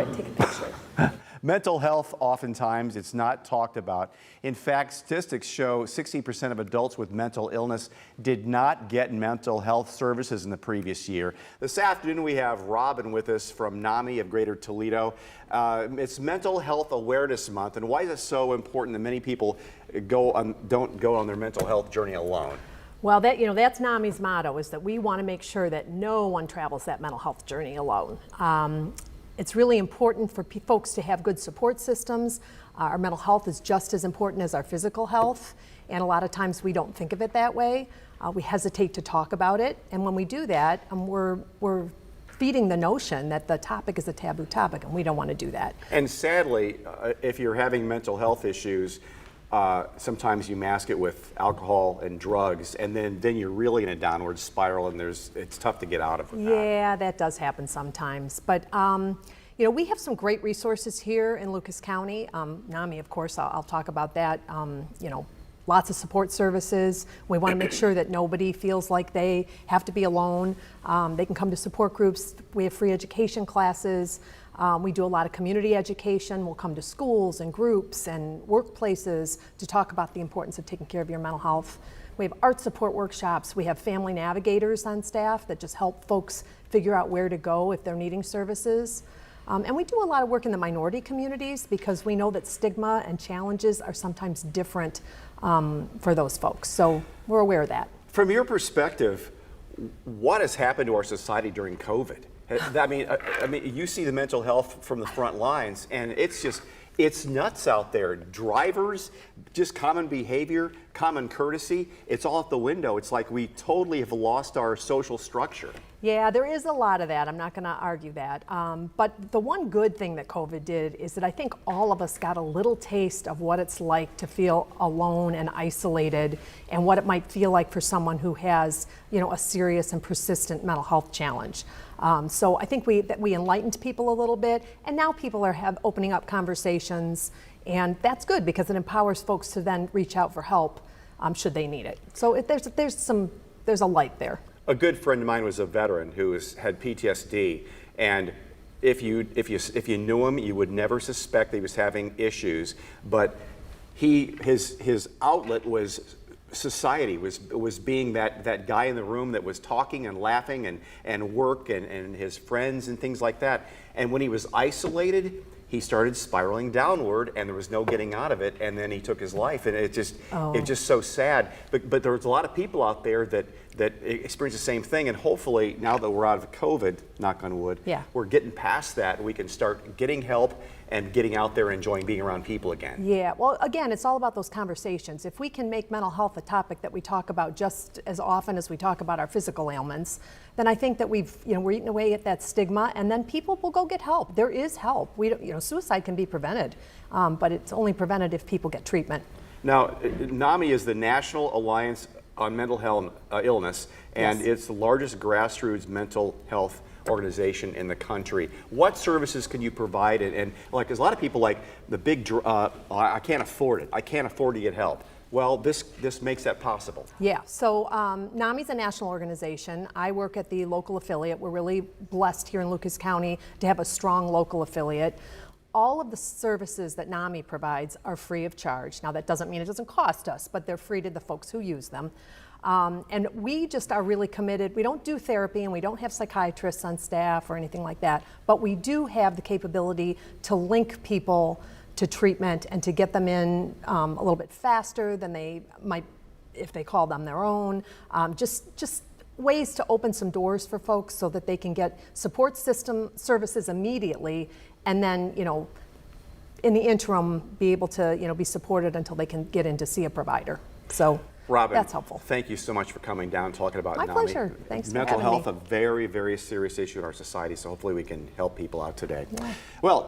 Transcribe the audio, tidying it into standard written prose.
it, take a picture. Mental health, oftentimes, it's not talked about. In fact, statistics show 60% of adults with mental illness did not get mental health services in the previous year. This afternoon, we have Robin with us from NAMI of Greater Toledo. It's Mental Health Awareness Month, and why is it so important that many people don't go on their mental health journey alone? Well, that's NAMI's motto, is that we want to make sure that no one travels that mental health journey alone. It's really important for folks to have good support systems. Our mental health is just as important as our physical health, and a lot of times we don't think of it that way. We hesitate to talk about it, and when we do that, we're feeding the notion that the topic is a taboo topic, and we don't want to do that. And sadly, if you're having mental health issues, sometimes you mask it with alcohol and drugs, and then you're really in a downward spiral, and it's tough to get out of it. Yeah, that does happen sometimes. But we have some great resources here in Lucas County. NAMI, of course, I'll talk about that. Lots of support services. We want to make sure that nobody feels like they have to be alone. They can come to support groups. We have free education classes. We do a lot of community education. We'll come to schools and groups and workplaces to talk about the importance of taking care of your mental health. We have art support workshops. We have family navigators on staff that just help folks figure out where to go if they're needing services. And we do a lot of work in the minority communities because we know that stigma and challenges are sometimes different for those folks. So we're aware of that. From your perspective, what has happened to our society during COVID? I mean, you see the mental health from the front lines, and it's nuts out there. Drivers, just common behavior, common courtesy, it's all out the window. It's like we totally have lost our social structure. Yeah, there is a lot of that. I'm not going to argue that. But the one good thing that COVID did is that I think all of us got a little taste of what it's like to feel alone and isolated, and what it might feel like for someone who has, a serious and persistent mental health challenge. So I think we enlightened people a little bit, and now people are opening up conversations, and that's good because it empowers folks to then reach out for help should they need it. So there's a light there. A good friend of mine was a veteran who had PTSD, and if you knew him, you would never suspect that he was having issues. But his outlet was society, was being that guy in the room that was talking and laughing and work and his friends and things like that. And when he was isolated, he started spiraling downward, and there was no getting out of it, and then he took his life, and it's just so sad. But there's a lot of people out there that experience the same thing, and hopefully now that we're out of COVID, knock on wood, we're getting past that. We can start getting help and getting out there and enjoying being around people again. Yeah, well, again, it's all about those conversations. If we can make mental health a topic that we talk about just as often as we talk about our physical ailments, then I think that we're eating away at that stigma, and then people will go get help. There is help. Suicide can be prevented, but it's only prevented if people get treatment. Now, NAMI is the National Alliance on Mental Health Illness, and it's the largest grassroots mental health organization in the country. What services can you provide? And like, there's a lot of people like the big, I can't afford it. I can't afford to get help. Well, this makes that possible. Yeah, so NAMI's a national organization. I work at the local affiliate. We're really blessed here in Lucas County to have a strong local affiliate. All of the services that NAMI provides are free of charge. Now, that doesn't mean it doesn't cost us, but they're free to the folks who use them. And we just are really committed. We don't do therapy, and we don't have psychiatrists on staff or anything like that, but we do have the capability to link people to treatment and to get them in a little bit faster than they might if they called on their own. Just ways to open some doors for folks so that they can get support system services immediately, and then, in the interim, be able to, be supported until they can get in to see a provider. So Robin, that's helpful. Thank you so much for coming down and talking about My NAMI. pleasure. Thanks for Mental having health, me. a very, very serious issue in our society, so hopefully we can help people out today. Yeah. Well.